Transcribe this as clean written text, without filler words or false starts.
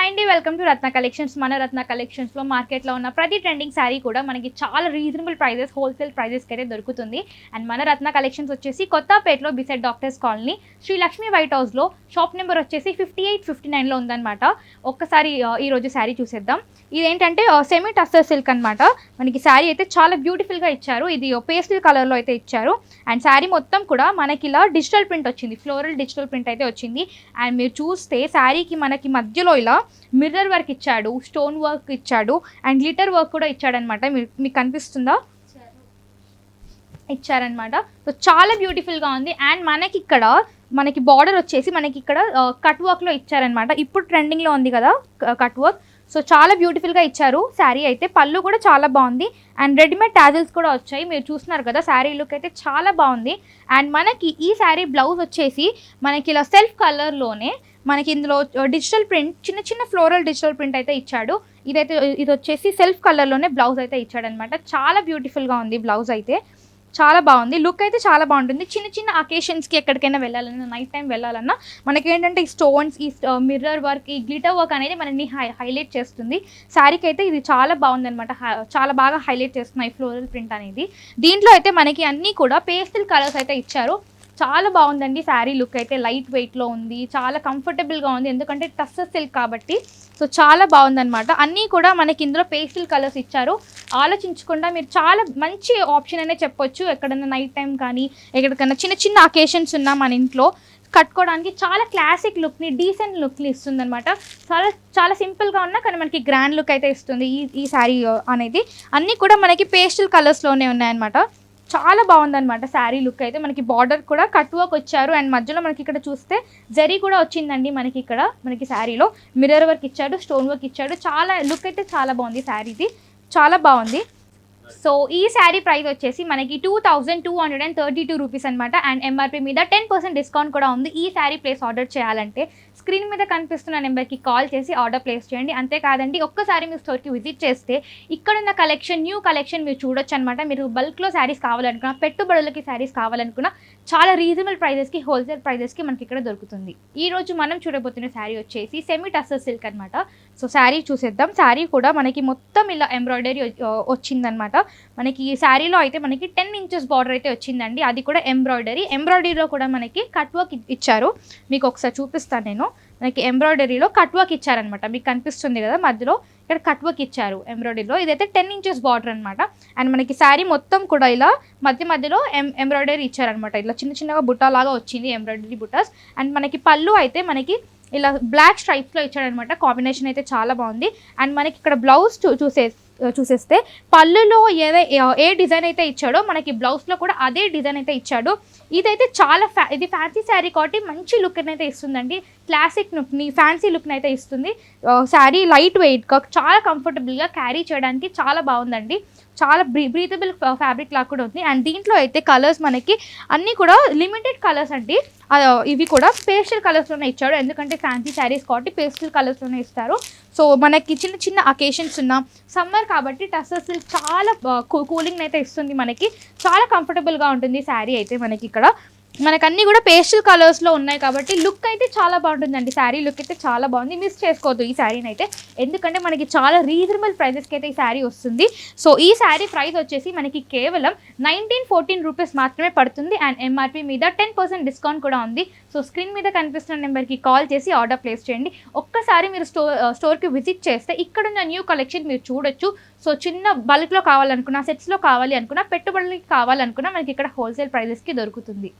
Hi అండి, welcome to Ratna collections. మన రత్న కలెక్షన్స్లో మార్కెట్లో ఉన్న ప్రతి ట్రెండింగ్ శారీ కూడా మనకి చాలా రీజనబుల్ ప్రైజెస్, హోల్సేల్ ప్రైజెస్కి అయితే దొరుకుతుంది. అండ్ మన రత్న కలెక్షన్స్ వచ్చేసి కొత్తపేటలో beside doctors colony Shri Lakshmi white హౌస్లో షాప్ నెంబర్ వచ్చేసి 5859లో ఉందన్నమాట. ఒక్కసారి ఈరోజు శారీ చూసేద్దాం. ఇదేంటంటే సెమీ టస్సర్ సిల్క్ అనమాట. మనకి శారీ అయితే చాలా బ్యూటిఫుల్గా ఇచ్చారు. ఇది పేస్టల్ కలర్లో అయితే ఇచ్చారు. అండ్ శారీ మొత్తం కూడా మనకి ఇలా డిజిటల్ ప్రింట్ వచ్చింది, ఫ్లోరల్ డిజిటల్ ప్రింట్ అయితే వచ్చింది. అండ్ మీరు చూస్తే శారీకి మనకి మధ్యలో ఇలా మిర్రర్ వర్క్ ఇచ్చాడు, స్టోన్ వర్క్ ఇచ్చాడు, అండ్ గ్లిటర్ వర్క్ కూడా ఇచ్చాడనమాట. మీకు కనిపిస్తుందా? ఇచ్చారనమాట. సో చాలా బ్యూటిఫుల్గా ఉంది. అండ్ మనకి బార్డర్ వచ్చేసి మనకి ఇక్కడ కట్ వర్క్లో ఇచ్చారనమాట. ఇప్పుడు ట్రెండింగ్లో ఉంది కదా కట్ వర్క్. సో చాలా బ్యూటిఫుల్గా ఇచ్చారు శారీ అయితే. పళ్ళు కూడా చాలా బాగుంది. అండ్ రెడీమేడ్ టాజిల్స్ కూడా వచ్చాయి. మీరు చూస్తున్నారు కదా, శారీ లుక్ అయితే చాలా బాగుంది. అండ్ మనకి ఈ శారీ బ్లౌజ్ వచ్చేసి మనకి ఇలా సెల్ఫ్ కలర్లోనే మనకి ఇందులో డిజిటల్ ప్రింట్, చిన్న చిన్న ఫ్లోరల్ డిజిటల్ ప్రింట్ అయితే ఇచ్చాడు. ఇది వచ్చేసి సెల్ఫ్ కలర్లోనే బ్లౌజ్ అయితే ఇచ్చాడనమాట. చాలా బ్యూటిఫుల్గా ఉంది బ్లౌజ్ అయితే, చాలా బాగుంది. లుక్ అయితే చాలా బాగుంటుంది. చిన్న చిన్న అకేషన్స్కి ఎక్కడికైనా వెళ్ళాలన్నా, నైట్ టైం వెళ్ళాలన్నా మనకి ఏంటంటే ఈ స్టోన్స్, ఈ మిర్రర్ వర్క్, ఈ గ్లిటర్ వర్క్ అనేది మనని హైలైట్ చేస్తుంది. శారీకి అయితే ఇది చాలా బాగుందనమాట. చాలా బాగా హైలైట్ చేస్తున్నాయి ఫ్లోరల్ ప్రింట్ అనేది. దీంట్లో అయితే మనకి అన్నీ కూడా పేస్టల్ కలర్స్ అయితే ఇచ్చారు. చాలా బాగుందండి శారీ లుక్ అయితే. లైట్ వెయిట్లో ఉంది, చాలా కంఫర్టబుల్గా ఉంది, ఎందుకంటే టస్సర్ సిల్క్ కాబట్టి. సో చాలా బాగుందన్నమాట. అన్నీ కూడా మనకి ఇందులో పేస్టల్ కలర్స్ ఇచ్చారు. ఆలోచించకుండా మీరు చాలా మంచి ఆప్షన్ అనే చెప్పొచ్చు. ఎక్కడన్నా నైట్ టైం కానీ ఎక్కడికన్నా చిన్న చిన్న అకేషన్స్ ఉన్నా మన ఇంట్లో కట్టుకోవడానికి చాలా క్లాసిక్ లుక్ని, డీసెంట్ లుక్ని ఇస్తుంది అనమాట. చాలా సింపుల్గా ఉన్నా కానీ మనకి గ్రాండ్ లుక్ అయితే ఇస్తుంది ఈ శారీ అనేది. అన్నీ కూడా మనకి పేస్టల్ కలర్స్లోనే ఉన్నాయన్నమాట. చాలా బాగుందన్నమాట శారీ లుక్ అయితే. మనకి బార్డర్ కూడా కట్ వర్క్ వచ్చారు. అండ్ మధ్యలో మనకి ఇక్కడ చూస్తే జరీ కూడా వచ్చిందండి. మనకి శారీలో మిర్రర్ వర్క్ ఇచ్చాడు, స్టోన్ వర్క్ ఇచ్చాడు. చాలా లుక్ అయితే చాలా బాగుంది శారీది, చాలా బాగుంది. సో ఈ శారీ ప్రైస్ వచ్చేసి మనకి 2232 రూపీస్ అనమాట. అండ్ ఎంఆర్పీ మీద 10% డిస్కౌంట్ కూడా ఉంది. ఈ శారీ ప్లేస్ ఆర్డర్ చేయాలంటే స్క్రీన్ మీద కనిపిస్తున్న నెంబర్కి కాల్ చేసి ఆర్డర్ ప్లేస్ చేయండి. అంతేకాదండి, ఒక్కసారి మీ స్టోర్కి విజిట్ చేస్తే ఇక్కడున్న కలెక్షన్, న్యూ కలెక్షన్ మీరు చూడొచ్చు అనమాట. మీరు బల్క్లో శారీస్ కావాలనుకున్నా, పెట్టుబడులకి శారీస్ కావాలనుకున్నా చాలా రీజనబుల్ ప్రైజెస్కి, హోల్సేల్ ప్రైజెస్కి మనకి ఇక్కడ దొరుకుతుంది. ఈరోజు మనం చూడబోతున్న శారీ వచ్చేసి సెమీ టస్సర్ సిల్క్ అనమాట. సో శారీ చూసేద్దాం. శారీ కూడా మనకి మొత్తం ఇలా ఎంబ్రాయిడరీ వచ్చిందనమాట. మనకి ఈ శారీలో అయితే మనకి 10 ఇంచెస్ బార్డర్ అయితే వచ్చిందండి. అది కూడా ఎంబ్రాయిడరీలో కూడా మనకి కట్ వర్క్ ఇచ్చారు. మీకు ఒకసారి చూపిస్తాను నేను. మనకి ఎంబ్రాయిడరీలో కట్ వర్క్ ఇచ్చారనమాట. మీకు కనిపిస్తుంది కదా, మధ్యలో ఇక్కడ కట్ వర్క్ ఇచ్చారు ఎంబ్రాయిడరీలో. ఇదైతే 10 ఇంచెస్ బార్డర్ అనమాట. అండ్ మనకి శారీ మొత్తం కూడా ఇలా మధ్యలో ఎంబ్రాయిడరీ ఇచ్చారనమాట. ఇలా చిన్న చిన్నగా బుట్టాలాగా వచ్చింది, ఎంబ్రాయిడరీ బుట్టాస్. అండ్ మనకి పళ్ళు అయితే మనకి ఇలా బ్లాక్ స్ట్రైప్స్లో ఇచ్చాడనమాట. కాంబినేషన్ అయితే చాలా బాగుంది. అండ్ మనకి ఇక్కడ బ్లౌజ్ చూసేస్తే పళ్ళులో ఏ డిజైన్ అయితే ఇచ్చాడో మనకి బ్లౌజ్లో కూడా అదే డిజైన్ అయితే ఇచ్చాడు. ఇదైతే చాలా ఇది ఫ్యాన్సీ శారీ కాబట్టి మంచి లుక్ని అయితే ఇస్తుందండి. క్లాసిక్ లుక్ని, ఫ్యాన్సీ లుక్ని అయితే ఇస్తుంది. శారీ లైట్ వెయిట్గా, చాలా కంఫర్టబుల్గా క్యారీ చేయడానికి చాలా బాగుందండి. చాలా బ్రీతబుల్ ఫ్యాబ్రిక్ లాగా కూడా ఉంది. అండ్ దీంట్లో అయితే కలర్స్ మనకి అన్నీ కూడా లిమిటెడ్ కలర్స్ అండి. ఇవి కూడా పేస్టల్ కలర్స్లోనే ఇచ్చాడు, ఎందుకంటే ఫ్యాన్సీ శారీస్ కాబట్టి పేస్టల్ కలర్స్లోనే ఇస్తారు. సో మనకి చిన్న చిన్న అకేషన్స్ ఉన్న సమ్మర్ కాబట్టి టస్సర్ సిల్క్ చాలా కూలింగ్ అయితే ఇస్తుంది. మనకి చాలా కంఫర్టబుల్గా ఉంటుంది శారీ అయితే. మనకి అన్నీ కూడా పేస్టల్ కలర్స్లో ఉన్నాయి కాబట్టి లుక్ అయితే చాలా బాగుంటుందండి. శారీ లుక్ అయితే చాలా బాగుంది. మిస్ చేసుకోవద్దు ఈ శారీని అయితే, ఎందుకంటే మనకి చాలా రీజనబుల్ ప్రైజెస్కి అయితే ఈ శారీ వస్తుంది. సో ఈ శారీ ప్రైస్ వచ్చేసి మనకి కేవలం 1914 రూపీస్ మాత్రమే పడుతుంది. అండ్ ఎంఆర్పీ మీద 10% డిస్కౌంట్ కూడా ఉంది. సో స్క్రీన్ మీద కనిపిస్తున్న నెంబర్కి కాల్ చేసి ఆర్డర్ ప్లేస్ చేయండి. ఒక్కసారి మీరు స్టోర్కి విజిట్ చేస్తే ఇక్కడున్న న్యూ కలెక్షన్ మీరు చూడొచ్చు. సో చిన్న బల్క్లో కావాలనుకున్నా, సెట్స్లో కావాలి అనుకున్నా, పెట్టుబడులకి కావాలనుకున్నా మనకి ఇక్కడ హోల్సేల్ ప్రైజెస్కి దొరుకుతుంది.